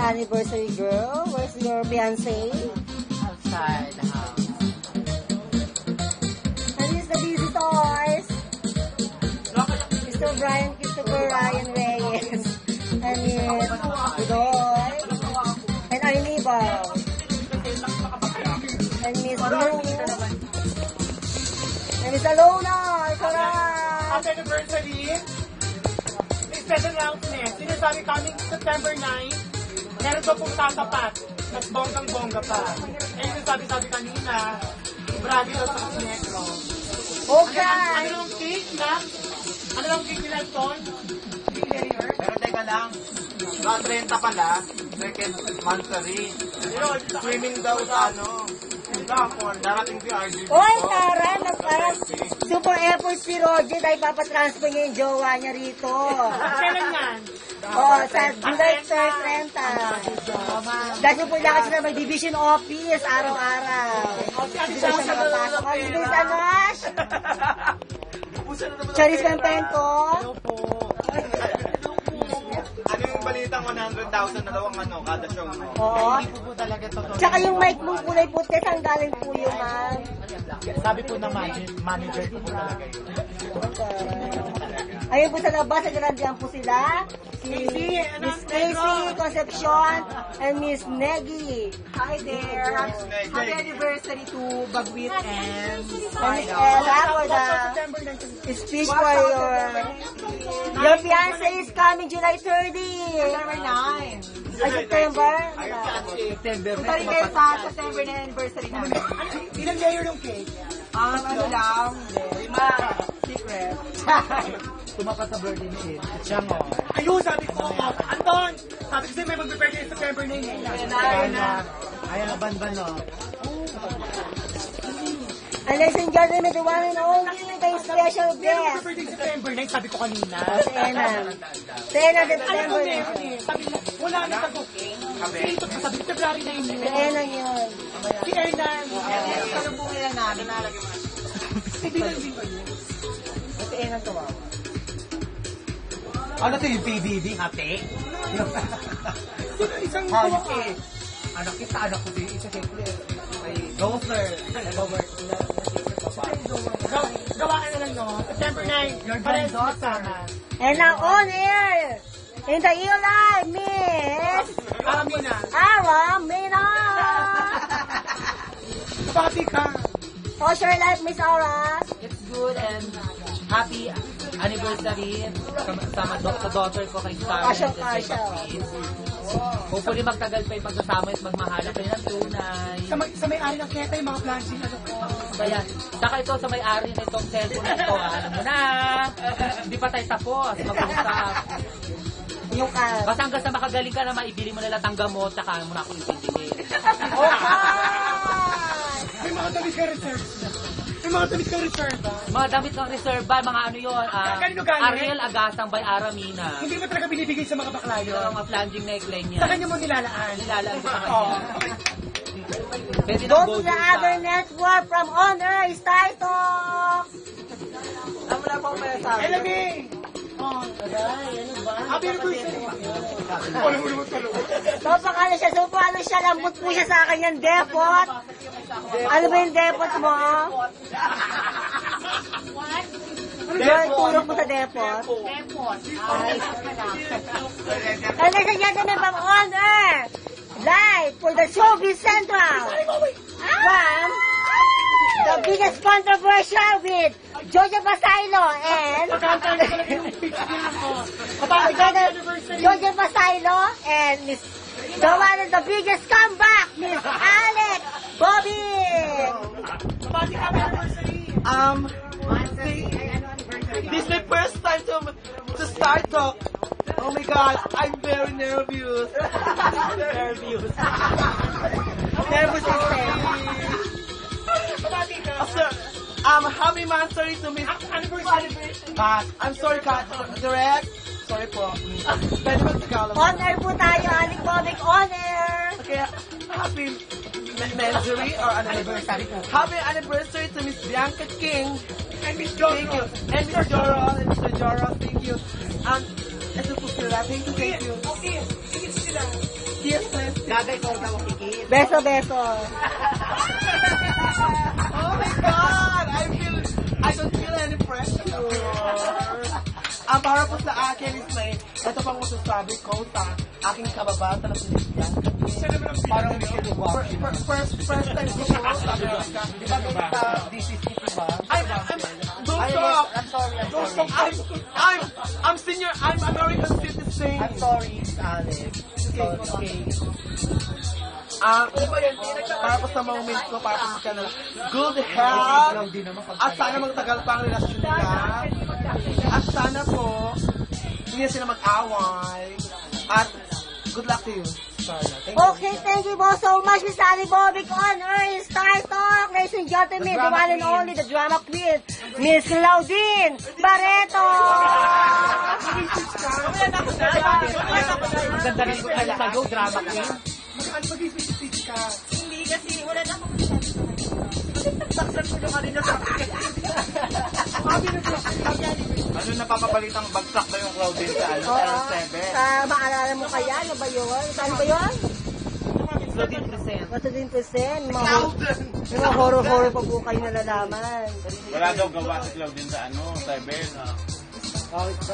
anniversary girl? Where's your fiancé? Outside the house. And here's the visitors. Mr. Brian Christopher Ryan Reyes. And Miss Doy. And Arnibal. And Miss Blue. And Miss Alona. Happy anniversary! May special announcement. Sinasabi coming September 9, meron daw pong tatapat. Mas bonggang-bongga pa. Eh, yung sabi-sabi kanina, bragi daw sa Negro. Okay. Ano lang cake na? Ano lang cake nila, Ton? Cake layer? Pero teka lang, mga 30 pala, second monthly. Swimming daw sa darating si RJ. Oy, Tara, parang super effort si Roger dahil papatransfer niya yung jowa niya rito. Kailan yan? Oh, sa July 30. Dahil po ilakad sila may division office araw-araw. Hindi na siya makapasok. Ang hindi sa Nash. Charis Pempento. Ano yung balitang 100,000 na daw ang kada show mo? Oo. Hindi po talaga totoo. Tsaka yung mic mong kulay puti, saan galing po yun, ma'am? Sabi po ng manager ko po talaga yun. Ayun po sa labas, nagrandiyan po sila. Si Miss Casey Concepcion and Miss Negi. Hi there. Happy anniversary to Bagwit and And Miss Ella for the speech for your fiancé is coming July 30. September 9. Ay, September? September Punta rin kayo sa September na anniversary namin. Ilang layer yung cake? Ano lang, lima. Secret. Tumapat sa birthday ni Ed. At siya mo. Ayun, sabi ko, Anton! Sabi ko sa'yo may mag-birthday September 9 eh. Ayan na, banban no. And ladies and gentlemen, the one and only, the special Meron guest. mag-birthday September 9, sabi ko kanina. Si Ena. Si Ena, Alam September. ko meron eh. Sabi mo, wala na sa booking. Dito ka sabi ko, February 9 Si yun. Ena yun. Si Ernan. Palumbungin lang namin. Hindi lang din ba yun? Si Ena to, wow. Ano to yung PBB, ate? Isang Hayop buwa eh. Anak kita, anak ko din. Isa siyempre. May gopher. Gopher. Gawaan na lang, no? September 9. Your Parehas granddaughter. sama. And now on air, in the ELI, Miss Amin na. Aramina. Papi ka. How's your life, Miss Aura? It's good and happy anniversary sama sa daughter ko kay Star and Kasya. Hopefully magtagal pa yung pagsasama at magmahala kayo ng tunay. Sa may-ari ng keta yung mga planching ano ko. Kaya, saka ito sa may-ari nitong cellphone na ito, alam mo na, hindi pa tayo tapos, mag-usap. Yung Basta hanggang sa makagaling ka na maibili mo nalang ang gamot, saka mo na ako ibibili. May mga damit ka reserve na. May mga damit ka reserve ba? Mga damit ng reserva, mga ano yun, Kanino galing? Ariel Agasang by Aramina. Hindi mo talaga binibigay sa mga bakla Yung yun. mga flanging neckline niya. Sa kanya mo nilalaan. Nilalaan ko sa Oo. kanya. Pwede Go na to gold the pa. other network from On Air, Star Talk. Ang wala pang masasabi. Elami! Oh, ano ba? Happy anniversary! Wala mo naman sa loob. Sopa ano siya, lambot po siya sa akin yan, depot. Ano ba yung depot mo? Yung tulog mo sa depot? And ladies and gentlemen from On Air, live for the Showbiz Central. From the biggest controversial with Jojo Basailo and Jojo Basailo and Miss the one of the biggest comeback, Miss Alex Bobby. This is my first time to start talk. Oh my God, I'm very nervous. Nervous. Nervous system. After, happy anniversary to Miss Anniversary! I'm sorry, Kat. Direct. Sorry po. Pwede ba Tagalog? On air po tayo, Alex Bobby on air. Okay, happy anniversary or anniversary. Happy anniversary to Miss Bianca King. And Miss Thank you. Jojo! And Mr. Joral and Mr. Joral, thank you. Ito po sila. Thank you. Okay, sige sila. Kiss, please. Gagay ko daw kikis. Beso, beso. Oh my God! I don't feel any pressure. Ang para po sa akin is may, ito pang masasabi ko sa aking kababata na sinigyan. Parang First time ko po sa Amerika. Di ba doon sa DCC, di ba? Don't talk! Don't talk! I'm senior, I'm American citizen. I'm sorry, Alex. Okay. Para po sa moment ko, para po sa kanila. Good health! At sana magtagal pa ang relasyon nila. At sana po, hindi na sila mag-away. At good luck to you. Okay, thank you both so much, Miss Ali Bobbic on Earth Star Talk. Ladies and gentlemen, the one and only, the drama queen, Miss Claudine Barreto. Ang ganda rin ko kayo sa Go Drama Queen. Hindi kasi, wala na akong Ano napapabalitang bagsak daw yung Claudine sa ano? Sa 7. Maalala mo kaya? Ano ba yun? Saan ba yun? 13%. 13%. Mga horror-horror pa po kayo nalalaman. Wala daw gawa si Claudine sa ano? 7. Oh, it's